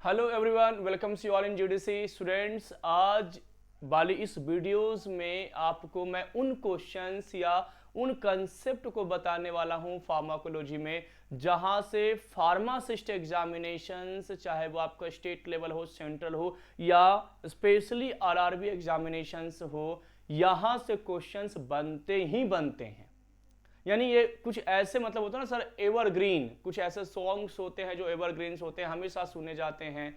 Hello everyone, welcomes you all in GDC students. आज वाली इस वीडियोस में आपको मैं उन क्वेश्चंस या उन कंसेप्ट को बताने वाला हूं फार्माकोलॉजी में जहां से फार्मासिस्ट एग्जामिनेशंस, चाहे वो आपका स्टेट लेवल हो, सेंट्रल हो या स्पेशली आरआरबी एग्जामिनेशंस हो, यहां से क्वेश्चंस बनते ही बनते हैं। यानी ये कुछ ऐसे मतलब होता है ना सर, एवरग्रीन, कुछ ऐसे सॉन्ग्स होते हैं जो एवरग्रीन्स होते हैं, हमेशा सुने जाते हैं।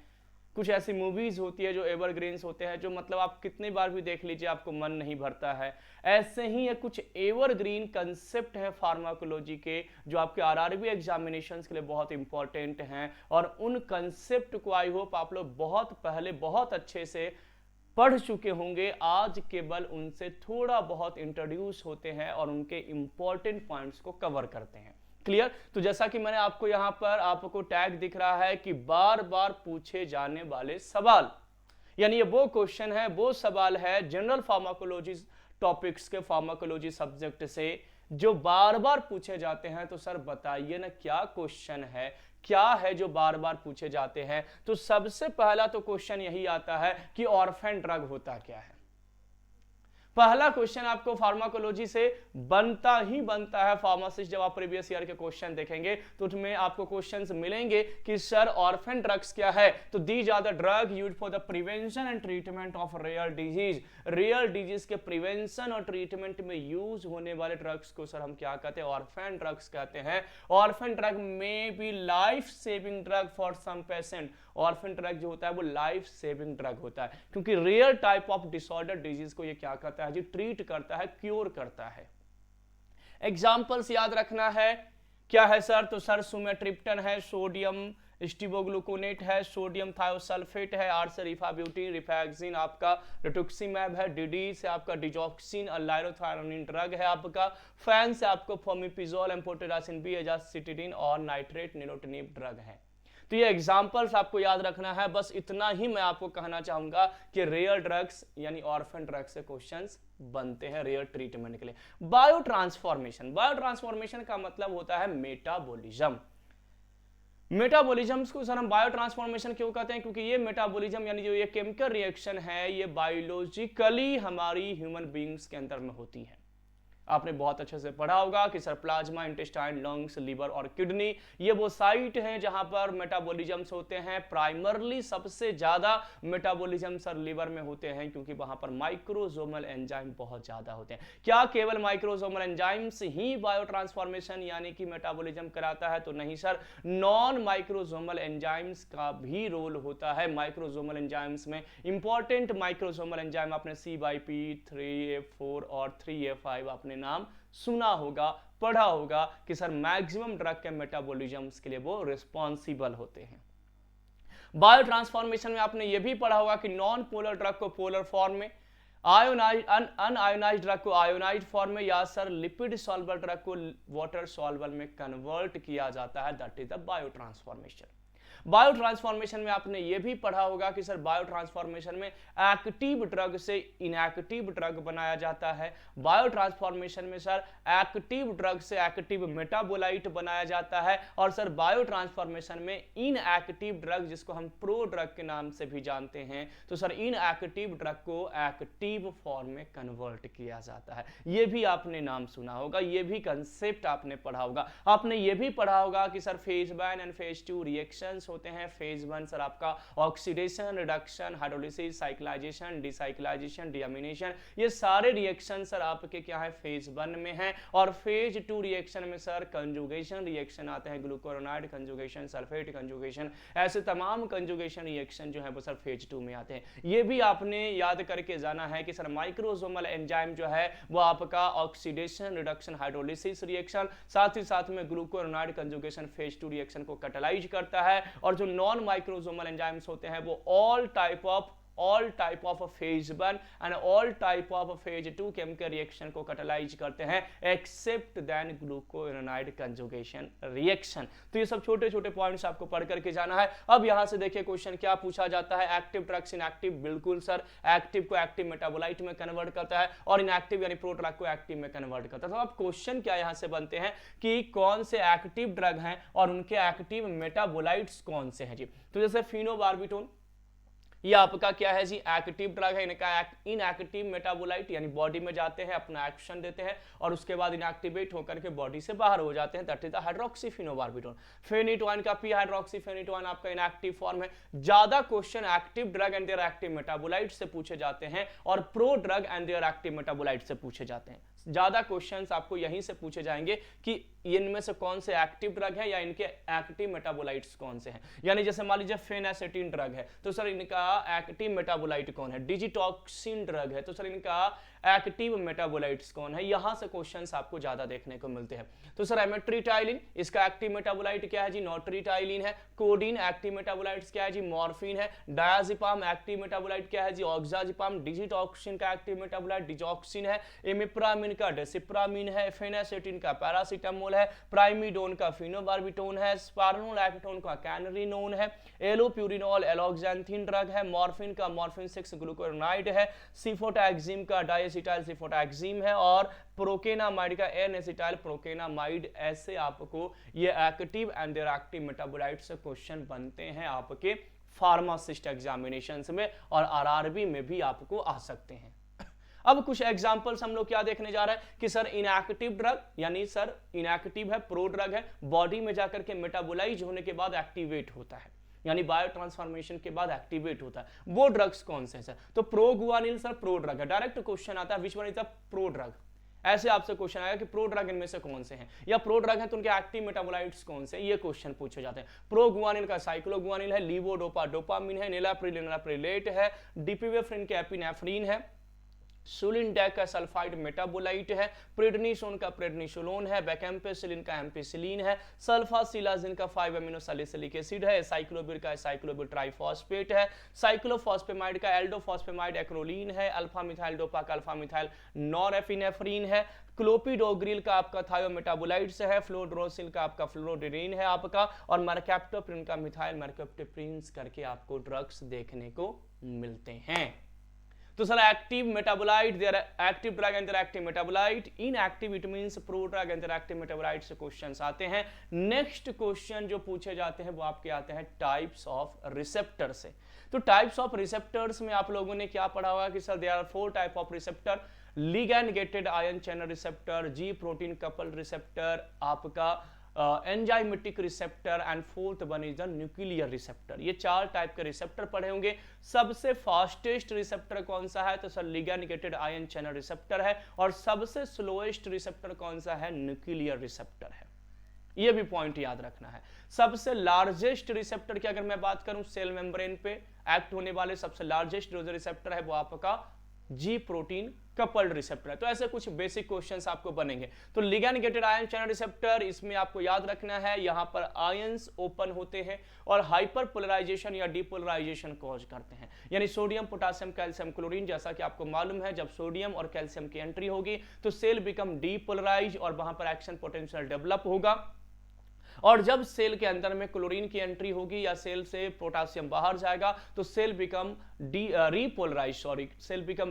कुछ ऐसी मूवीज होती है जो एवरग्रीन्स होते हैं, जो मतलब आप कितनी बार भी देख लीजिए आपको मन नहीं भरता है। ऐसे ही ये कुछ एवरग्रीन कंसेप्ट है फार्माकोलॉजी के, जो आपके आरआरबी एग्जामिनेशंस के लिए बहुत इंपॉर्टेंट हैं। और उन कंसेप्ट को आई होप आप लोग बहुत पहले बहुत अच्छे से पढ़ चुके होंगे। आज केवल उनसे थोड़ा बहुत इंट्रोड्यूस होते हैं और उनके इंपॉर्टेंट पॉइंट्स को कवर करते हैं। क्लियर? तो जैसा कि मैंने आपको यहां पर आपको टैग दिख रहा है कि बार बार पूछे जाने वाले सवाल, यानी ये वो क्वेश्चन है, वो सवाल है जनरल फार्माकोलॉजी टॉपिक्स के, फार्माकोलॉजी सब्जेक्ट से, जो बार बार पूछे जाते हैं। तो सर बताइए ना क्या क्वेश्चन है, क्या है जो बार बार पूछे जाते हैं। तो सबसे पहला तो क्वेश्चन यही आता है कि ऑर्फन ड्रग होता क्या है। पहला क्वेश्चन आपको फार्माकोलॉजी से बनता ही बनता है। फार्मासिस्ट जब आप प्रीवियस ईयर के क्वेश्चन देखेंगे तो उसमें आपको क्वेश्चंस मिलेंगे कि सर ऑर्फन ड्रग्स क्या है। तो these are the drug used for the prevention and treatment of rare disease. Rare disease के प्रिवेंशन और ट्रीटमेंट में यूज होने वाले ड्रग्स को सर हम क्या कहते हैं? ऑर्फन ड्रग्स कहते हैं। ऑर्फन ड्रग में भी life saving drug for some patient. Orphan drug जो होता है वो लाइफ सेविंग ड्रग होता है, क्योंकि rare type of disorder disease को ये क्या करता है जी? ट्रीट करता है, क्योर करता है। एग्जांपल्स याद रखना है, क्या है सर? तो सर सुमेट्रिप्टन है, सोडियम स्टीबोग्लूकोनेट है, सोडियम थायोसल्फेट है, आर से रिफाब्यूटिन, रिफैक्सिन आपका रिटुक्सिमैब है, डीडी से आपका डिजॉक्सिन लाइरोथायोनिन ड्रग है आपका, फैन से आपको फॉर्मिपिजोल, एम्फोटेरासिन बी, एजासिटिडिन और नाइट्रेट निलोटिनिब ड्रग है। तो ये एग्जांपल्स आपको याद रखना है। बस इतना ही मैं आपको कहना चाहूंगा कि रेयर ड्रग्स यानी ऑर्फन ड्रग्स से क्वेश्चंस बनते हैं रेयर ट्रीटमेंट के लिए। बायो ट्रांसफॉर्मेशन, बायो ट्रांसफॉर्मेशन का मतलब होता है मेटाबॉलिज्म। मेटाबॉलिज्म को सर हम बायो ट्रांसफॉर्मेशन क्यों कहते हैं? क्योंकि ये मेटाबॉलिज्म यानी जो ये केमिकल रिएक्शन है, ये बायोलॉजिकली हमारी ह्यूमन बींग्स के अंदर में होती है। आपने बहुत अच्छे से पढ़ा होगा कि sir plasma, intestine, lungs, liver और किडनी ये वो साइट हैं जहां पर मेटाबॉलिज्म्स होते हैं। प्राइमरली सबसे ज्यादा मेटाबॉलिज्म सर लीवर में होते हैं, क्योंकि वहां पर माइक्रोसोमल एंजाइम बहुत ज्यादा होते हैं। क्या केवल माइक्रोसोमल एंजाइम्स ही बायो ट्रांसफॉर्मेशन यानी कि मेटाबॉलिज्म कराता है? तो नहीं सर, नॉन माइक्रोसोमल एंजाइम्स का भी रोल होता है। माइक्रोसोमल एंजाइम्स में इंपॉर्टेंट माइक्रोसोमल एंजाइम आपने C/P, 3A4 और 3A5 आपने नाम सुना होगा, पढ़ा होगा कि सर मैक्सिमम ड्रग के मेटाबॉलिज्म्स के लिए वो रिस्पॉन्सिबल होते हैं। बायो ट्रांसफॉर्मेशन में आपने ये भी पढ़ा होगा कि नॉन पोलर ड्रग को पोलर फॉर्म में, अनआयोनाइज्ड ड्रग को आयोनाइज्ड फॉर्म में, या सर लिपिड सॉल्युबल ड्रग को वाटर सॉल्युबल में कन्वर्ट किया जाता है। That is the bio transformation. Bio transformation में आपने यह भी पढ़ा होगा कि सर बायो ट्रांसफॉर्मेशन में एक्टिव ड्रग से इनएक्टिव ड्रग बनाया जाता है। बायो ट्रांसफॉर्मेशन में सर एक्टिव ड्रग से एक्टिव मेटाबोलाइट बनाया जाता है। और सर बायो ट्रांसफॉर्मेशन में इनएक्टिव ड्रग, जिसको हम प्रो ड्रग के नाम से भी जानते हैं, तो सर इनएक्टिव ड्रग को एक्टिव फॉर्म में कन्वर्ट किया जाता है। यह भी आपने नाम सुना होगा, यह भी कंसेप्ट आपने पढ़ा होगा। आपने यह भी पढ़ा होगा कि sir phase 1 and phase 2 reactions होते हैं। फेज 1 सर आपका ऑक्सीडेशन, रिडक्शन, हाइड्रोलिसिस, साइक्लाइजेशन, डिसाइक्लाइजेशन, डीअमीनेशन, ये सारे रिएक्शन सर आपके क्या है? फेज 1 में है। और फेज 2 रिएक्शन में सर कंजुगेशन रिएक्शन आते हैं, ग्लूकोरोनाइड कंजुगेशन, सल्फेट कंजुगेशन, ऐसे तमाम कंजुगेशन रिएक्शन जो है वो सर फेज 2 में आते हैं। ये भी आपने याद करके जाना है कि सर माइक्रोसोमल एंजाइम जो है वो आपका ऑक्सीडेशन, रिडक्शन, हाइड्रोलिसिस रिएक्शन, साथ ही साथ में ग्लूकोरोनाइड कंजुगेशन फेज 2 रिएक्शन को कैटालाइज करता है। और जो नॉन माइक्रोसोमल एंजाइम्स होते हैं वो all type of all type of phase 1 and all type of phase 2 chemical reaction को कैटालाइज करते हैं एक्सेप्ट देन ग्लूकोएनाइड कंजुगेशन रिएक्शन। तो ये सब छोटे छोटे पॉइंट्स आपको पढ़ करके जाना है। अब यहां से देखिए क्वेश्चन क्या पूछा जाता है, एक्टिव ड्रग्स इनएक्टिव, बिल्कुल सर, एक्टिव को एक्टिव मेटाबोलाइट में कन्वर्ट करता है और इनएक्टिव यानी प्रो ड्रग को एक्टिव में कन्वर्ट करता है। तो अब क्वेश्चन क्या यहां से बनते हैं कि कौन से एक्टिव ड्रग हैं और उनके एक्टिव मेटाबोलाइट्स कौन से हैं जी। तो जैसे फिनोबार्बिटोन, ये आपका क्या है जी, एक्टिव ड्रग है, इनका इनएक्टिव मेटाबोलाइट यानी बॉडी में जाते हैं, अपना एक्शन देते हैं और उसके बाद इनएक्टिवेट होकर के बॉडी से बाहर हो जाते हैं, that is the hydroxyphenobarbitone. Phenytoin का पी हाइड्रोक्सीफेनिटोइन आपका इनएक्टिव फॉर्म है। ज्यादा question active drug and their active metabolite से पूछे जाते हैं और prodrug and their active metabolite से पूछे जाते हैं। ज्यादा क्वेश्चंस आपको यहीं से पूछे जाएंगे कि इनमें से कौन से एक्टिव ड्रग है या इनके एक्टिव मेटाबोलाइट्स कौन से हैं। यानी जैसे मान लीजिए फेनासेटिन ड्रग है तो सर इनका एक्टिव मेटाबोलाइट कौन है, डिजिटॉक्सिन ड्रग है तो सर इनका एक्टिव मेटाबोलाइट्स कौन है। यहां से क्वेश्चंस आपको ज्यादा देखने को मिलते हैं। तो सर एमेट्रिटाइलिन, इसका एक्टिव मेटाबोलाइट क्या है जी, नोट्रिटाइलिन है। कोडीन, एक्टिव मेटाबोलाइट्स क्या है जी, मॉर्फिन है। डायाजिपाम, एक्टिव मेटाबोलाइट क्या है जी, ऑक्साजिपाम। डिजिटॉक्सिन का एक्टिव मेटाबोलाइट डिजॉक्सिन है। इमिप्रामिन का डेसिप्रामिन है। फेनासेटिन का पैरासीटामोल है। प्राइमिडोन का फिनोबार्बिटोन है। स्पार्नोलैक्टोन का कैनरिनोन है। एलोप्यूरिनॉल एलोक्सैंथिन ड्रग है। मॉर्फिन का मॉर्फिन 6 ग्लूकोनाइड है। सिफोटैक्सिम का डायएसिटाइल सिफोटैक्सिम है और प्रोकेनामाइड का एन-एसिटाइल प्रोकेनामाइड। ऐसे आपको ये active and their active metabolite से क्वेश्चन बनते हैं आपके फार्मासिस्ट एग्जामिनेशंस में और आरआरबी में भी आपको आ सकते हैं। अब कुछ एग्जांपल्स हम लोग क्या देखने जा रहे हैं कि सर इनएक्टिव ड्रग यानी सर इनएक्टिव है, प्रो ड्रग है, बॉडी में जाकर के मेटाबोलाइज होने के बाद एक्टिवेट होता है यानी बायो ट्रांसफॉर्मेशन के बाद एक्टिवेट होता है, वो ड्रग्स कौन से हैं सर। तो प्रोगुआनिल सर प्रो ड्रग है। डायरेक्ट क्वेश्चन आता है which one is the pro drug, ऐसे आपसे क्वेश्चन आएगा कि प्रो ड्रग इनमें से कौन से हैं, या प्रो ड्रग है तो उनके एक्टिव मेटाबोलाइट्स कौन से, ये क्वेश्चन पूछे जाते हैं। प्रोगुआनिल का साइक्लोगुआनिल है। लीवोडोपा डोपामिन है। नेलाप्रिल नेलाप्रिलेट है। डिपिवेफ्रिन के एपिनेफ्रिन है। सुलिनडेक का सल्फाइड मेटाबोलाइट है। प्रेडनिसोन का प्रेडनिसोलोन है। बेकेम्पेसिलिन का एम्पिसिलिन है। सल्फासिलाजिन का 5 अमीनो सैलिसिलिक एसिड है। साइक्लोबिर का साइक्लोबिर ट्राइफॉस्फेट है। साइक्लोफॉस्फेमाइड का एल्डोफॉस्फेमाइड एक्रोलीन है। अल्फा मिथाइल डोपा का अल्फा मिथाइल नॉरएपिनेफ्रिन है। क्लोपिडोग्रिल का आपका थायोमेटाबोलाइट्स है। फ्लोड्रोसिल का आपका फ्लोरोडिन है आपका, और मर्कैप्टोप्रिन का मिथाइल मर्कैप्टोप्रिन्स करके आपको ड्रग्स देखने को मिलते हैं। तो sir active metabolite, their active drug and their active metabolite, inactive it means prodrug and their active metabolite से क्वेश्चंस आते हैं। नेक्स्ट क्वेश्चन जो पूछे जाते हैं वो आपके आते हैं टाइप्स ऑफ रिसेप्टर से। तो टाइप्स ऑफ रिसेप्टर्स में आप लोगों ने क्या पढ़ा होगा कि sir there are 4 type of receptor, ligand gated ion channel receptor, G protein couple receptor, आपका enzymatic receptor and fourth one is the nuclear receptor. ये 4 टाइप के रिसेप्टर पढ़े होंगे। सबसे फास्टेस्ट रिसेप्टर कौन सा है तो sir ligand gated ion channel receptor है, और सबसे स्लोएस्ट रिसेप्टर कौन सा है, न्यूक्लियर रिसेप्टर है। ये भी पॉइंट याद रखना है। सबसे लार्जेस्ट रिसेप्टर की अगर मैं बात करूं, सेल मेम्ब्रेन पे एक्ट होने वाले सबसे लार्जेस्ट जो रिसेप्टर है वो आपका जी प्रोटीन कपल्ड रिसेप्टर है। तो ऐसे कुछ बेसिक क्वेश्चंस आपको बनेंगे। तो ligand gated ion channel receptor, इसमें आपको याद रखना है यहां पर आयंस ओपन होते हैं और हाइपर पोलराइजेशन या डीपोलराइजेशन कॉज करते हैं, यानी सोडियम पोटेशियम कैल्शियम क्लोरीन। जैसा कि आपको मालूम है जब सोडियम और कैल्शियम की एंट्री होगी तो सेल बिकम डीपोलराइज और वहां पर एक्शन पोटेंशियल डेवलप होगा, और जब सेल के अंदर में क्लोरीन की एंट्री होगी या सेल से पोटेशियम बाहर जाएगा तो सेल बिकम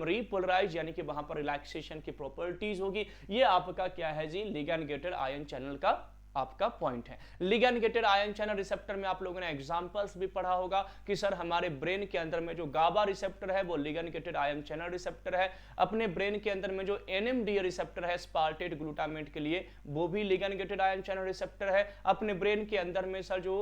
रीपोलराइज यानी कि वहां पर रिलैक्सेशन की प्रॉपर्टीज होगी। ये आपका क्या है जी, लिगैंड गेटेड आयन चैनल का आपका पॉइंट है। Ligand gated ion channel receptor में आप लोगों ने एग्जांपल्स भी पढ़ा होगा कि सर हमारे ब्रेन के अंदर में जो गाबा रिसेप्टर है वो ligand gated ion channel receptor है। अपने ब्रेन के अंदर में जो एनएमडीए रिसेप्टर है स्पार्टेट ग्लूटामेट के लिए, वो भी ligand gated ion channel receptor है। अपने ब्रेन के अंदर में सर जो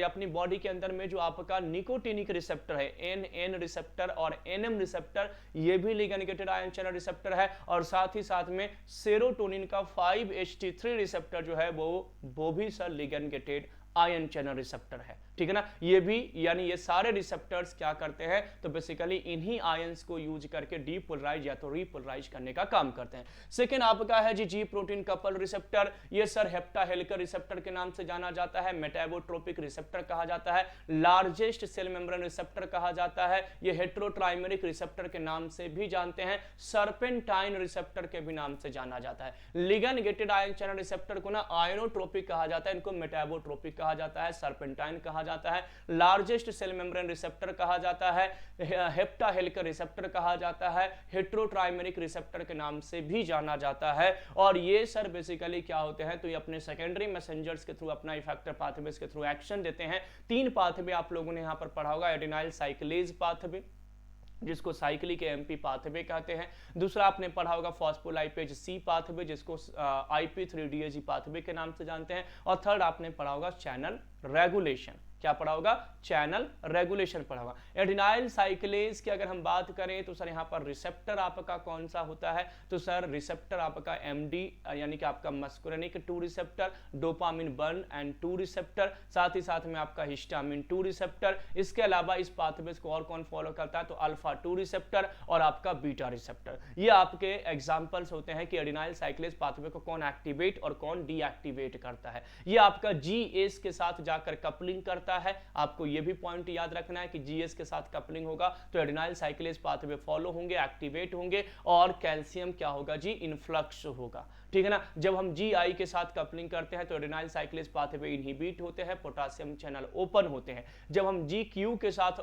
अपनी बॉडी के अंदर में जो आपका निकोटिनिक रिसेप्टर है, एन रिसेप्टर और एनएम रिसेप्टर, ये भी ligand gated ion channel receptor है। और साथ ही साथ में सेरोटोनिन का 5-HT3 रिसेप्टर जो है वो भी sir ligand gated ion channel receptor है। ठीक है ना। ये भी यानी ये सारे रिसेप्टर्स क्या करते हैं, तो बेसिकली इन्हीं आयंस को यूज करके डीपोलराइज या तो रीपोलराइज करने का काम करते हैं। सेकेंड आपका है जी प्रोटीन कपल रिसेप्टर। ये सर हेप्टा हेलिकल रिसेप्टर के नाम से जाना जाता है, मेटाबोट्रोपिक रिसेप्टर कहा जाता है, लार्जेस्ट सेल मेम्ब्रेन रिसेप्टर कहा जाता है, ये हेट्रोट्राइमेरिक रिसेप्टर के नाम से भी जानते हैं, सर्पेंटाइन रिसेप्टर के भी नाम से जाना जाता है। Ligand gated ion channel receptor को ना आयनोट्रोपिक कहा जाता है, इनको मेटाबोट्रोपिक कहा जाता है, सर्पेंटाइन कहा जाता है, लार्जेस्ट सेल मेम्ब्रेन रिसेप्टर कहा जाता है, हेप्टा हेलिकल रिसेप्टर कहा जाता है, हेट्रोट्राइमेरिक रिसेप्टर के नाम से भी जाना जाता है। और ये सर बेसिकली क्या होते हैं, तो ये अपने सेकेंडरी मैसेंजर्स के थ्रू अपना इफेक्टर पाथवेज के थ्रू एक्शन देते हैं। 3 पाथवे आप लोगों ने यहां पर पढ़ा होगा, एडिनाइल साइक्लेज पाथवे जिसको साइक्लिक एमपी पाथवे कहते हैं, दूसरा आपने पढ़ा होगा फॉस्फोलाइपेज सी पाथवे जिसको IP3DAG पाथवे के नाम से जानते हैं, और थर्ड आपने पढ़ा होगा चैनल रेगुलेशन। क्या पढ़ा होगा, चैनल रेगुलेशन पढ़ा होगा। एडिनाइल साइक्लेज की अगर हम बात करें तो सर यहाँ पर रिसेप्टर आपका कौन सा होता है, तो सर रिसेप्टर आपका MD यानी कि आपका muscarinic 2 receptor, dopamine 1 and 2 receptor, साथ ही साथ में आपका हिस्टामिन 2 रिसेप्टर। इसके अलावा इस पाथवेज को और कौन फॉलो करता है, तो अल्फा 2 रिसेप्टर और आपका बीटा रिसेप्टर। ये आपके एग्जांपल्स होते हैं कि एडिनाइल साइक्लेज पाथवे को कौन एक्टिवेट और कौन डीएक्टिवेट करता है। ये आपका GS के साथ जाकर कपलिंग करता है, आपको ये भी पॉइंट याद रखना है कि GS के साथ कपलिंग होगा तो एडिनाइल साइक्लेज पाथवे फॉलो होंगे, एक्टिवेट होंगे, और कैल्शियम क्या होगा जी, इनफ्लक्स होगा, ठीक है ना। जब हम GI के साथ कपलिंग करते हैं तो एडिनाइल साइक्लेज पाथवे इनहिबिट होते हैं, पोटेशियम चैनल ओपन होते हैं। जब हम GQ के साथ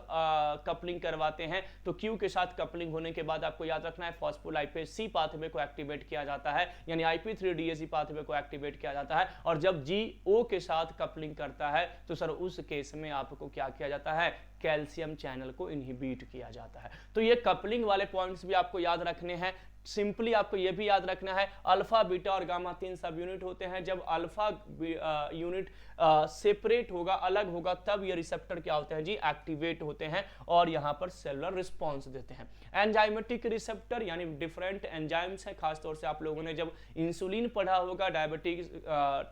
कपलिंग करवाते हैं तो Q के साथ कपलिंग होने के बाद आपको याद रखना है फॉस्फोलाइपेज सी पाथवे को एक्टिवेट किया जाता है, यानी IP3DAG पाथवे को एक्टिवेट किया जाता है। और जब GO के साथ कपलिंग करता है तो सर उस केस में आपको क्या किया जाता है, कैल्शियम चैनल को इनहिबिट किया जाता है। तो ये कपलिंग वाले पॉइंट्स भी आपको याद रखने हैं। सिंपली आपको यह भी याद रखना है अल्फा बीटा और गामा 3 सब यूनिट होते हैं। जब अल्फा यूनिट सेपरेट होगा, अलग होगा, तब ये रिसेप्टर क्या होते हैं जी, एक्टिवेट होते हैं और यहां पर सेलुलर रिस्पांस देते हैं। एंजाइमेटिक रिसेप्टर यानी डिफरेंट एंजाइम्स हैं, खासतौर से आप लोगों ने जब इंसुलिन पढ़ा होगा डायबिटीज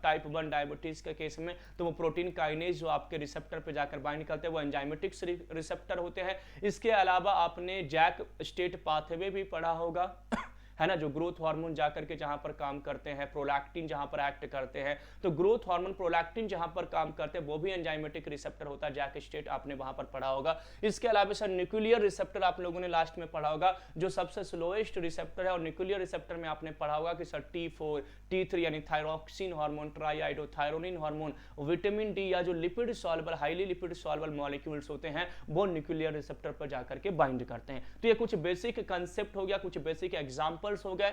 टाइप 1 डायबिटीज के केस में, तो वो प्रोटीन काइनेज जो आपके रिसेप्टर पे जाकर बाइंड करते हैं वो एंजाइमेटिक रिसेप्टर होते हैं। इसके अलावा आपने जैक स्टेट पाथवे भी पढ़ा होगा है ना, जो ग्रोथ हार्मोन जाकर के जहां पर काम करते हैं, प्रोलैक्टिन जहां पर एक्ट करते हैं, तो ग्रोथ हार्मोन प्रोलैक्टिन जहां पर काम करते हैं वो भी एंजाइमेटिक रिसेप्टर होता है, जैक स्टेट आपने वहां पर पढ़ा होगा। इसके अलावा सर न्यूक्लियर रिसेप्टर आप लोगों ने लास्ट में पढ़ा होगा, जो सबसे स्लोएस्ट रिसेप्टर है, और न्यूक्लियर रिसेप्टर में आपने पढ़ा होगा कि सर T4 T3 यानी thyroxine hormone, triiodothyronine hormone, vitamin D या जो lipid soluble highly lipid soluble molecules होते हैं वो न्यूक्लियर रिसेप्टर पर जाकर के बाइंड करते हैं। तो ये कुछ बेसिक कंसेप्ट हो गया, कुछ बेसिक एग्जांपल हो गए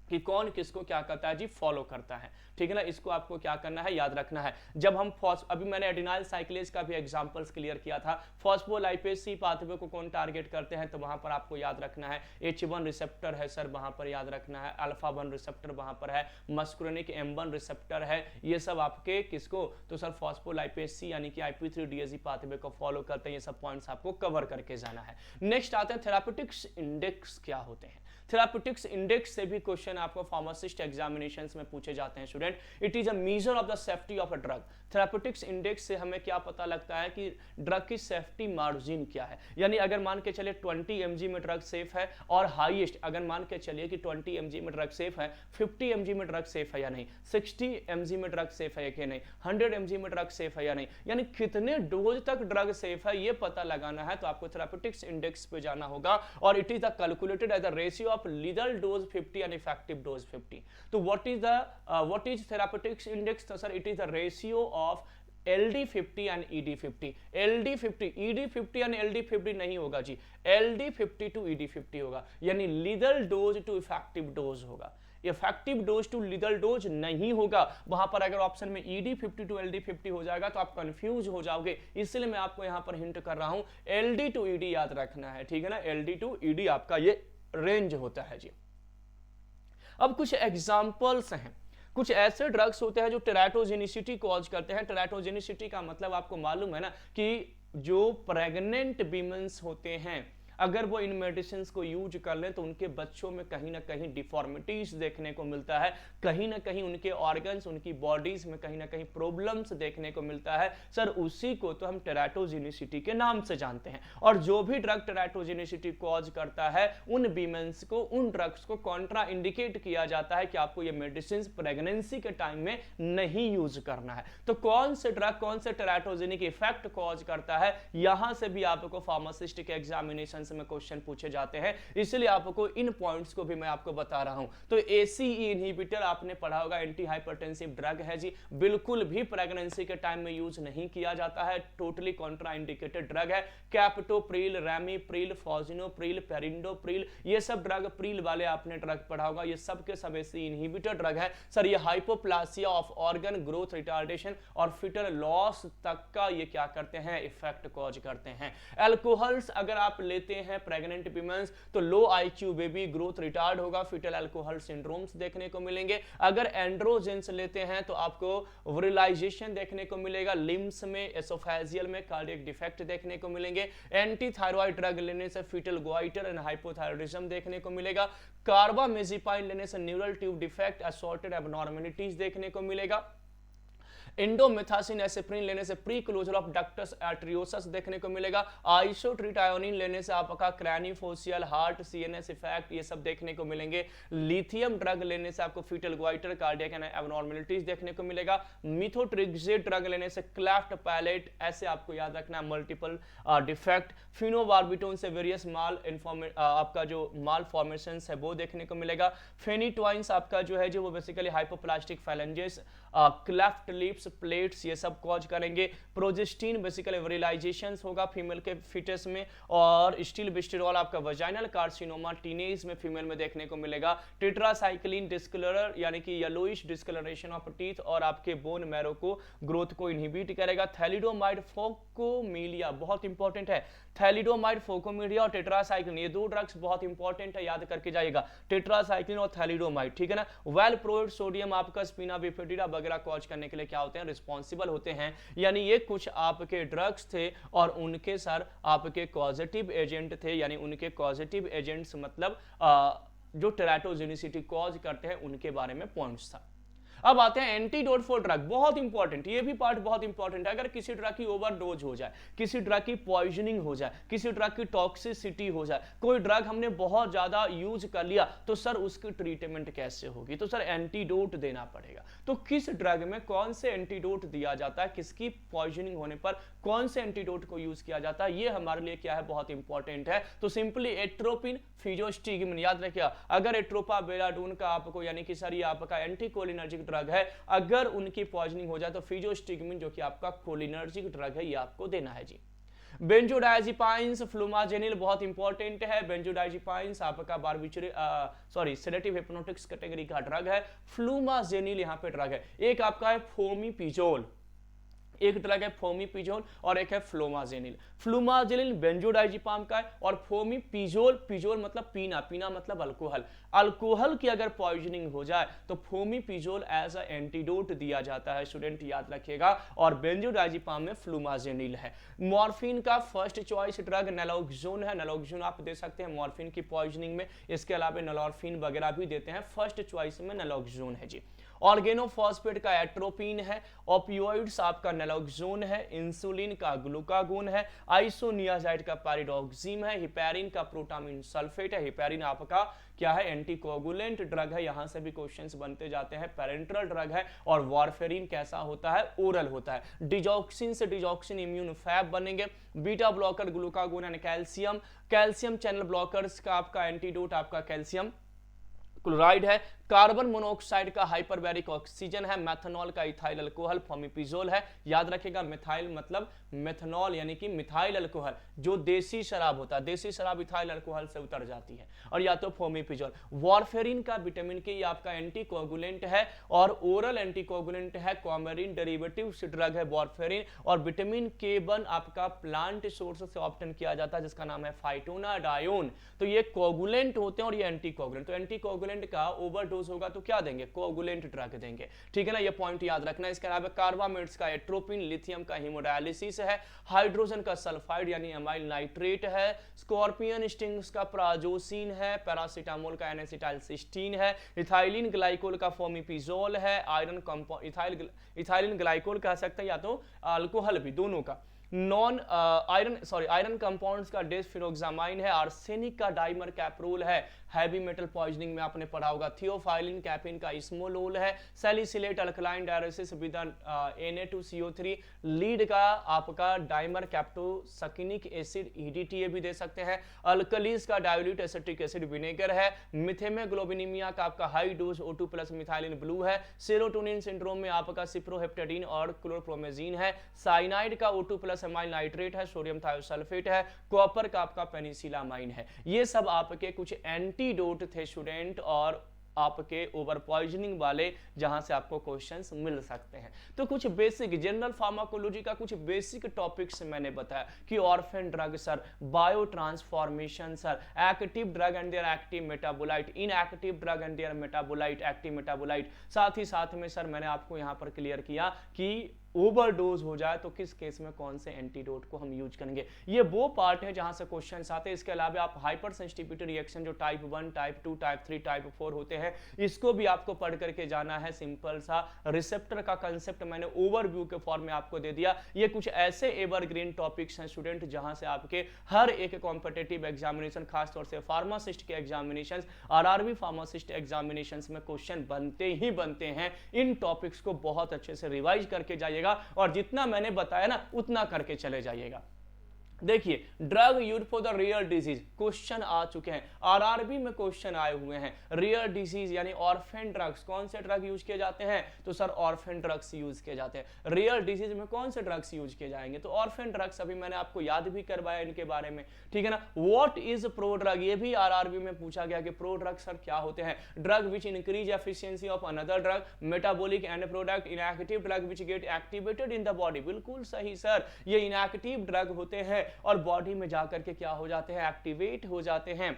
कि कौन किसको क्या करता है जी, फॉलो करता है, ठीक है ना। इसको आपको क्या करना है, याद रखना है। जब हम अभी मैंने एडिनाइल साइक्लेज का भी एग्जांपल्स क्लियर किया था, फॉस्फोलाइपेज सी पाथवे को कौन टारगेट करते हैं, तो वहां पर आपको याद रखना है H1 रिसेप्टर है सर, वहां पर याद रखना है अल्फा 1 रिसेप्टर वहां पर है, मस्कुरेनिक M1 रिसेप्टर है, ये सब आपके किसको, तो सर फॉस्फोलाइपेज सी यानी कि IP3DAG पाथवे को फॉलो करते हैं। ये सब पॉइंट्स आपको कवर करके जाना है। नेक्स्ट आते हैं थेराप्यूटिक्स इंडेक्स क्या होते हैं। थेराप्यूटिक्स इंडेक्स से भी क्वेश्चन आपको फार्मासिस्ट एग्जामिनेशंस में पूछे जाते हैं student. It is a measure of the safety of a drug. Therapeutics index से हमें क्या पता लगता है कि ड्रग की सेफ्टी मार्जिन क्या है, यानी अगर मान के चलिए 20 mg में ड्रग सेफ है, और हाईएस्ट अगर मान के चलिए कि 20 mg में ड्रग सेफ है, 50 mg में ड्रग सेफ है या नहीं, 60 mg में ड्रग सेफ है या नहीं, 100 mg में ड्रग सेफ है या नहीं, यानी कितने डोज तक ड्रग सेफ है ये पता लगाना है, तो आपको थेराप्यूटिक्स इंडेक्स पे जाना होगा। और it is the calculated as the ratio of lethal dose 50 and effective dose 50। तो व्हाट इज थेराप्यूटिक्स इंडेक्स, तो sir it is the ratio of LD50 and ED50। LD50 ED50 and LD50 नहीं होगा जी, LD50 to ED50 होगा, यानी lethal dose to effective dose होगा। Effective dose to lethal dose नहीं होगा, वहां पर अगर ऑप्शन में ED50 टू LD50 हो जाएगा तो आप कंफ्यूज हो जाओगे, इसलिए मैं आपको यहां पर हिंट कर रहा हूं LD टू ED याद रखना है, ठीक है ना। LD टू ED आपका ये रेंज होता है जी। अब कुछ एग्जांपल्स हैं, कुछ ऐसे ड्रग्स होते हैं जो टेराटोजेनिसिटी कॉज करते हैं। टेराटोजेनिसिटी का मतलब आपको मालूम है ना कि जो प्रेग्नेंट वीमेंस होते हैं, अगर वो इन मेडिसिन को यूज कर लें तो उनके बच्चों में कहीं ना कहीं डिफॉर्मिटीज देखने को मिलता है, कहीं ना कहीं उनके ऑर्गन्स, उनकी बॉडीज में कहीं ना कहीं प्रॉब्लम्स देखने को मिलता है। सर उसी को तो हम टेराटोजेनिसिटी के नाम से जानते हैं। और जो भी ड्रग टेराटोजेनिसिटी कॉज करता है उन वीमेंस को, उन ड्रग्स को कॉन्ट्रा इंडिकेट किया जाता है कि आपको ये मेडिसिन प्रेगनेंसी के टाइम में नहीं यूज करना है। तो कौन से ड्रग कौन से टेराटोजेनिक इफेक्ट कॉज करता है, यहां से भी आपको फार्मासिस्ट के एग्जामिनेशन में क्वेश्चन पूछे जाते हैं, इसलिए आपको इन पॉइंट्स को भी मैं आपको बता रहा हूं। तो एसीई इनहिबिटर आपने पढ़ा होगा, एंटी हाइपरटेंसिव ड्रग है जी, बिल्कुल भी प्रेगनेंसी के टाइम में यूज नहीं किया जाता है, टोटली कॉन्ट्रा इंडिकेटेड ड्रग है। कैप्टोप्रिल, रैमीप्रिल, फॉजिनोप्रिल, पेरिंडोप्रिल, ये सब ड्रग प्रिल वाले आपने ड्रग पढ़ा होगा, ये सब के सब एसी इनहिबिटर ड्रग है। सर ये hypoplasia of organ growth retardation और फिटल लॉस तक का ये क्या करते हैं, इफेक्ट कॉज करते हैं। अल्कोहल्स अगर आप लेते हैं प्रेग्नेंट वीमेंस तो लो आईक्यू बेबी ग्रोथ रिटार्ड होगा, फिटल अल्कोहल सिंड्रोम्स देखने को मिलेंगे। अगर एंड्रोजेंस लेते हैं तो आपको विरलाइजेशन देखने को मिलेगा, लिम्स में, एसोफेजियल में कार्डियक डिफेक्ट देखने को मिलेंगे। एंटी थायराइड ड्रग लेने से फिटल गोइटर एंड हाइपोथायरॉयडिज्म देखने को मिलेगा। कार्बामेजिपाइन लेने से neural tube defect, assorted abnormalities देखने को मिलेगा। इंडोमेथासिन एसिप्रिन लेने से pre closure of ductus arteriosus देखने को मिलेगा। आइसोट्रिटायोनिन लेने से आपका क्रैनियोफेशियल, हार्ट, सीएनएस इफेक्ट ये सब देखने को मिलेंगे। लिथियम ड्रग लेने से आपको fetal goitre, cardiac and abnormalities देखने को मिलेगा। मिथोट्रिक्सेट ड्रग लेने से क्लेफ्ट पैलेट, ऐसे आपको याद रखना है, मल्टीपल डिफेक्ट। फिनोबार्बिटोन से वेरियस आपका जो माल फॉर्मेशंस है वो देखने को मिलेगा। फेनिटोइंस आपका जो है जो वो basically hypoplastic phalanges, cleft lips, plates ये सब कॉज करेंगे। प्रोजेस्टिन बेसिकली विरलाइजेशन होगा फीमेल के फिटस में। और स्टील बिस्टिरॉल आपका वजाइनल कार्सिनोमा टीनेज में फीमेल में देखने को मिलेगा। टेट्रासाइक्लिन डिस्कलरर यानी कि येलोइश डिस्कलरेशन ऑफ टीथ और आपके बोन मैरो को ग्रोथ को इनहिबिट करेगा। थैलिडोमाइड फोकोमिलिया बहुत इंपॉर्टेंट है, थैलिडोमाइड फोकोमिलिया और टेट्रासाइक्लिन ये दो ड्रग्स बहुत इंपॉर्टेंट है, याद करके जाइएगा, टेट्रासाइक्लिन और थैलिडोमाइड, ठीक है ना। वेलप्रोइड सोडियम आपका स्पिना बिफिडिडा वगैरह कॉज करने के लिए क्या होते हैं, रिस्पॉन्सिबल होते हैं। यानी ये कुछ आपके ड्रग्स थे और उनके सर आपके कॉजेटिव एजेंट थे, यानी उनके कॉजेटिव एजेंट्स मतलब जो टेराटोजेनिसिटी कॉज करते हैं उनके बारे में पॉइंट्स था। अब आते हैं एंटीडोट फॉर ड्रग, बहुत इंपॉर्टेंट, ये भी पार्ट बहुत इंपॉर्टेंट है। अगर किसी ड्रग की ओवरडोज हो जाए, किसी ड्रग की पॉइजनिंग हो जाए, किसी ड्रग की टॉक्सिसिटी हो जाए, कोई ड्रग हमने बहुत ज्यादा यूज कर लिया, तो सर उसकी ट्रीटमेंट कैसे होगी, तो सर एंटीडोट देना पड़ेगा। तो किस ड्रग में कौन से एंटीडोट दिया जाता है, किसकी पॉइजनिंग होने पर कौन से एंटीडोट को यूज किया जाता है, ये हमारे लिए क्या है, बहुत इंपॉर्टेंट है। तो सिंपली एट्रोपिन, फिजोस्टिगमिन याद रखिए। अगर एट्रोपावेराडोन का आपको यानी कि सर ये आपका एंटीकोलिनर्जिक ड्रग है, अगर उनकी पॉइजनिंग हो जाए तो फिजोस्टिगमिन जो कि आपका कोलिनर्जिक ड्रग है ये आपको देना है जी। बेंजोडायजिपाइंस, फ्लूमाजेनिल बहुत इंपॉर्टेंट है। बेंजोडायजिपाइंस आपका सेडेटिव हिप्नोटिक्स कैटेगरी का ड्रग है। फ्लूमाजेनिल यहाँ पे ड्रग है। एक आपका है फोमीपिजोल, एक ड्रग है फोमीपिजोल और एक है फ्लोमाजेनिल। फ्लूमाजेनिल बेंजोडायजिपाम का है और फोमीपिजोल, पिजोल मतलब पीना, पीना मतलब अल्कोहल, अल्कोहल की अगर पॉइजनिंग हो जाए तो फोमीपिजोल एज अ एंटीडोट दिया जाता है, स्टूडेंट याद रखिएगा। और बेंजोडायजिपाम में फ्लूमाजेनिल है। मॉर्फिन का फर्स्ट चॉइस ड्रग नैलोक्सोन है, नैलोक्सोन आप दे सकते हैं मॉर्फिन की पॉइजनिंग में, इसके अलावा नलोरफिन वगैरह भी देते हैं, फर्स्ट चॉइस में नैलोक्सोन है जी। ऑर्गेनोफॉस्फेट का एट्रोपिन है, ओपियोइड्स आपका नैलोक्सोन है, इंसुलिन का ग्लूकागोन है, आइसोनियाजाइड का पैरिडोक्सिम है, हिपैरिन का प्रोटामिन सल्फेट है। हिपैरिन आपका क्या है, एंटीकोगुलेंट ड्रग है, यहां से भी क्वेश्चंस बनते जाते हैं। पेरेंट्रल ड्रग है। और वारफेरिन कैसा होता है, ओरल होता है। डिजॉक्सिन से डिजॉक्सिन इम्यून फैब बनेंगे। Beta blocker glucagon and calcium, calcium channel blockers का आपका एंटीडोट आपका कैल्शियम क्लोराइड है। कार्बन मोनोऑक्साइड का हाइपरबैरिक ऑक्सीजन है। मेथनॉल का इथाइल अल्कोहल फोमिपिजोल है। याद रखिएगा मिथाइल मतलब मेथनॉल यानी कि मिथाइल अल्कोहल, जो देसी शराब होता है, देसी शराब इथाइल अल्कोहल से उतर जाती है। और या तो फोमिपिजोल। वारफेरिन का विटामिन के आपका एंटीकोगुलेंट है और ओरल एंटीकोगुलेंट है। कॉमेरिन डेरिवेटिव ड्रग है वारफेरिन। और विटामिन के1 आपका प्लांट सोर्स से ऑब्टेन किया जाता है जिसका नाम है फाइटोनाडायोन। तो ये कोगुलेंट होते हैं और ये एंटीकोगुलेंट। तो एंटीकोगुलेंट का ओवर ओवरडोज होगा तो क्या देंगे, कोगुलेंट ड्रग देंगे, ठीक है ना, ये पॉइंट याद रखना। इसके अलावा कार्बामेट्स का एट्रोपिन, लिथियम का हीमोडायलिसिस है, हाइड्रोजन का सल्फाइड यानी अमाइल नाइट्रेट है, स्कॉर्पियन स्टिंग्स का प्राजोसिन है, पैरासीटामोल का एनेसिटाइलसिस्टीन है, इथाइलिन ग्लाइकोल का फोमिपिजोल है, आयरन कंपाउंड इथाइलिन ग्लाइकोल कह सकते हैं या तो अल्कोहल भी, दोनों का आयरन कंपाउंड्स का डेसफिरोक्सामाइन है, आर्सेनिक का डाइमर कैप्रोल है, हैवी मेटल पॉइजनिंग में आपने पढ़ा होगा थियोफाइलिन कैफीन का इस्मोलोल है, salicylate alkaline diuresis with Na2CO3, lead का आपका डाइमर कैप्टोसकिनिक एसिड EDTA भी दे सकते हैं, अल्कलीज का डाइल्यूट एसिटिक एसिड विनेगर है, मिथेमेग्लोबिनीमिया का आपका high dose O2 plus methylene blue है, सेरोटोनिन सिंड्रोम में आपका सिप्रोहेप्टेडिन और क्लोरोप्रोमेजिन है, साइनाइड का O2 प्लस अमाइल नाइट्रेट है, सोडियम थायोसल्फेट है, कॉपर का आपका पेनिसिलामाइन है। ये सब आपके कुछ एंटीडोट थे स्टूडेंट और आपके ओवर पॉइजनिंग वाले जहां से आपको क्वेश्चंस मिल सकते हैं। तो कुछ बेसिक जनरल फार्माकोलॉजी का कुछ बेसिक टॉपिक्स मैंने बताया कि orphan drug sir, biotransformation sir, active drug and their active metabolite, inactive drug and their metabolite, active metabolite, साथ में सर मैंने आपको यहां पर क्लियर किया कि ओवरडोज हो जाए तो किस केस में कौन से एंटीडोट को हम यूज करेंगे। ये वो पार्ट है जहां से क्वेश्चंस आते हैं। इसके अलावा आप हाइपर सेंसिटिविटी रिएक्शन जो टाइप 1, टाइप 2, टाइप 3, टाइप 4 होते हैं, इसको भी आपको पढ़ करके जाना है। सिंपल सा रिसेप्टर का कंसेप्ट मैंने ओवरव्यू के फॉर्म में आपको दे दिया। ये कुछ ऐसे एवरग्रीन टॉपिक्स हैं स्टूडेंट जहां से आपके हर एक कॉम्पिटिटिव एग्जामिनेशन, खासतौर से फार्मासिस्ट के एग्जामिनेशन, RRB फार्मासिस्ट एग्जामिनेशन में क्वेश्चन बनते ही बनते हैं। इन टॉपिक्स को बहुत अच्छे से रिवाइज करके जाइए और जितना मैंने बताया ना उतना करके चले जाइएगा। देखिए, drug use for the real disease question आ चुके हैं, RRB में क्वेश्चन आए हुए हैं। रियल डिजीज यानी ऑर्फेन ड्रग्स, कौन से ड्रग यूज किए जाते हैं, तो सर ऑर्फेन ड्रग्स यूज किए जाते हैं। रियल डिजीज में कौन से ड्रग्स यूज किए जाएंगे, तो ऑर्फेन ड्रग्स अभी मैंने आपको याद भी करवाया इनके बारे में, ठीक है ना। व्हाट इज प्रो ड्रग, ये भी RRB में पूछा गया कि प्रो ड्रग सर क्या होते हैं। Drug which increase efficiency of another drug, metabolic and product, inactive drug which get activated in the body, बिल्कुल सही सर, ये इनएक्टिव ड्रग होते हैं और बॉडी में जाकर के क्या हो जाते हैं, एक्टिवेट हो जाते हैं।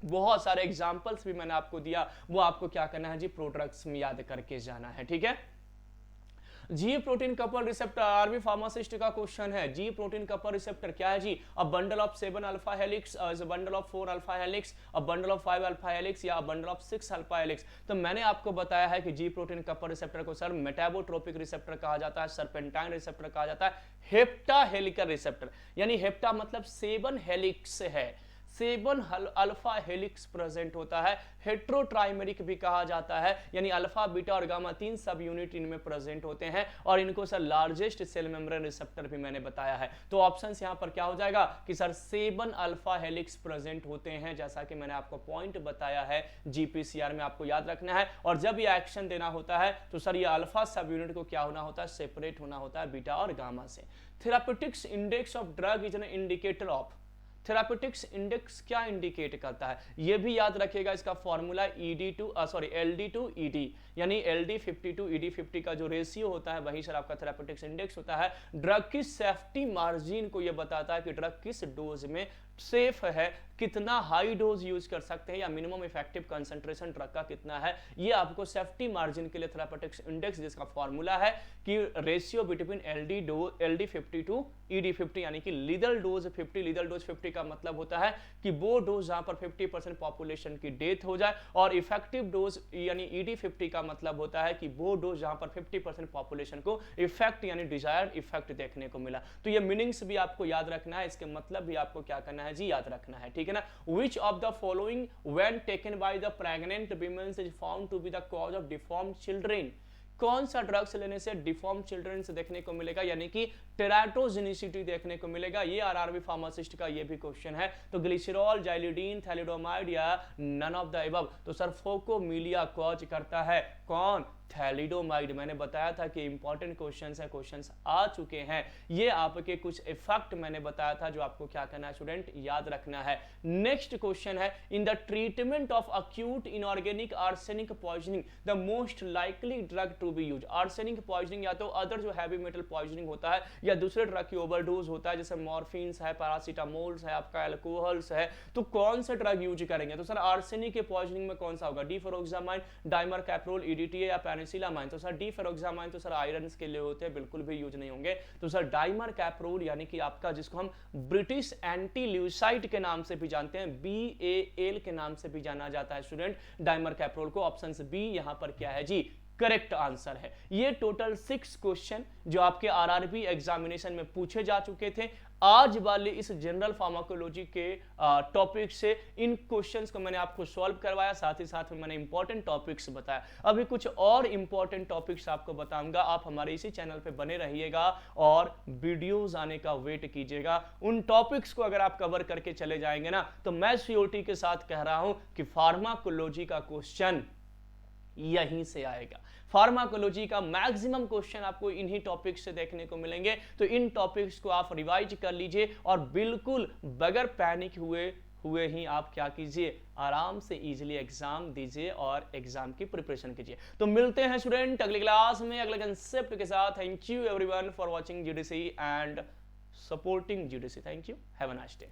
बहुत सारे एग्जांपल्स भी मैंने आपको दिया, वो आपको क्या करना है जी, प्रोडक्ट्स में याद करके जाना है, ठीक है। G protein couple receptor, RRB pharmacist का क्वेश्चन है। जी प्रोटीन कपल रिसेप्टर क्या है जी, a bundle of 7 alpha helix, a bundle of 4 alpha helix, a bundle of 5 alpha helix या बंडल ऑफ 6 अल्फा हेलिक्स। तो मैंने आपको बताया है कि जी प्रोटीन कपल रिसेप्टर को सर मेटाबोट्रोपिक रिसेप्टर कहा जाता है, सर्पेंटाइन रिसेप्टर कहा जाता है, हेप्टा हेलिकल रिसेप्टर, यानी हेप्टा मतलब 7 हेलिक्स है, 7 अल्फा हेलिक्स प्रेजेंट होता है। हेट्रोट्राइमेरिक भी कहा जाता है, यानी अल्फा, बीटा और गामा 3 सब यूनिट इनमें प्रेजेंट होते हैं और इनको sir largest cell membrane receptor भी मैंने बताया है। तो ऑप्शन यहां पर क्या हो जाएगा कि सर 7 अल्फा हेलिक्स प्रेजेंट होते हैं, जैसा कि मैंने आपको पॉइंट बताया है। GPCR में आपको याद रखना है। और जब ये एक्शन देना होता है तो सर ये अल्फा सब यूनिट को क्या होना होता है, सेपरेट होना होता है बीटा और गामा से। Therapeutics index of drug is an indicator of, therapeutics index क्या इंडिकेट करता है, यह भी याद रखिएगा। इसका फॉर्मूला LD/ED, यानी LD50 ED50 का जो रेशियो होता है वही सर आपका थेराप्यूटिक्स इंडेक्स होता है। ड्रग की सेफ्टी मार्जिन को यह बताता है कि ड्रग किस डोज में सेफ है, कितना हाई डोज यूज कर सकते हैं या मिनिमम इफेक्टिव कंसंट्रेशन ड्रग का कितना है, ये आपको सेफ्टी मार्जिन के लिए थेराप्यूटिक्स इंडेक्स, जिसका फॉर्मूला है कि ratio between LD50 to ED50, यानी कि लीदल डोज 50, लीदल डोज 50 का मतलब होता है कि वो डोज जहां पर 50% पॉपुलेशन की डेथ हो जाए, और इफेक्टिव डोज यानी ED50 का मतलब होता है कि वो डोज जहां पर 50% पॉपुलेशन को इफेक्ट यानी डिजायर्ड इफेक्ट देखने को मिला। तो ये मीनिंग्स भी आपको याद रखना है, इसके मतलब भी आपको क्या करना है जी, याद रखना है, ठीक है ना। Which of the following when taken by the pregnant women is found to be the cause of deformed children, कौन सा ड्रग्स लेने से डिफॉर्म चिल्ड्रन से देखने को मिलेगा, यानी कि टेराटोजेनिसिटी देखने को मिलेगा। ये RRB फार्मासिस्ट का ये भी क्वेश्चन है। तो ग्लिसरॉल, जाइलिडीन, थैलिडोमाइड या नन ऑफ द अबव, तो सर फोकोमिलिया कॉज करता है कौन, थैलिडोमाइड। मैंने बताया था कि इंपॉर्टेंट क्वेश्चंस है, क्वेश्चंस आ चुके हैं। ये आपके कुछ इफेक्ट मैंने बताया था जो आपको क्या करना है स्टूडेंट, याद रखना है। नेक्स्ट क्वेश्चन है, in the treatment of acute inorganic arsenic poisoning the most likely drug to be use. Arsenic poisoning या तो अदर जो हैवी मेटल पॉइजनिंग होता है या दूसरे ड्रग की ओवरडोज होता है, जैसे मॉर्फिन्स है, पैरासीटामोल्स है, आपका अल्कोहल्स है, तो कौन सा ड्रग यूज करेंगे? तो सर आर्सेनिक के पॉइजनिंग में कौन सा होगा? डिफेरोक्सामाइन, डाइमरकैप्रोल, ईडीटीए या पेनिसिलामाइन? तो सर डिफेरोक्सामाइन तो सर आयरन के लिए होते हैं, बिल्कुल भी यूज नहीं होंगे। तो सर डाइमरकैप्रोल यानी कि आपका जिसको हम ब्रिटिश एंटी ल्यूसाइड के नाम से भी जानते हैं, BAL के नाम से भी जाना जाता है स्टूडेंट डाइमरकैप्रोल को। ऑप्शन बी यहां पर क्या है जी, करेक्ट आंसर है। ये टोटल 6 क्वेश्चन जो आपके RRB एग्जामिनेशन में पूछे जा चुके थे। आज वाले इस जनरल फार्माकोलॉजी के टॉपिक से इन क्वेश्चंस को मैंने आपको सॉल्व करवाया, साथ ही साथ में मैंने इंपॉर्टेंट टॉपिक्स बताया। अभी कुछ और इंपॉर्टेंट टॉपिक्स आपको बताऊंगा, आप हमारे इसी चैनल पे बने रहिएगा और वीडियोस आने का वेट कीजिएगा। उन टॉपिक्स को अगर आप कवर करके चले जाएंगे ना, तो मैं श्योरिटी के साथ कह रहा हूं कि फार्माकोलॉजी का क्वेश्चन यहीं से आएगा। फार्माकोलॉजी का मैक्सिमम क्वेश्चन आपको इन्हीं टॉपिक्स से देखने को मिलेंगे। तो इन टॉपिक्स को आप रिवाइज कर लीजिए और बिल्कुल बगैर पैनिक हुए ही आप क्या कीजिए, आराम से इजीली एग्जाम दीजिए और एग्जाम की प्रिपरेशन कीजिए। तो मिलते हैं स्टूडेंट अगली क्लास में अगले कंसेप्ट के साथ। Thank you everyone for watching GDC and supporting GDC। Thank you, have a nice day.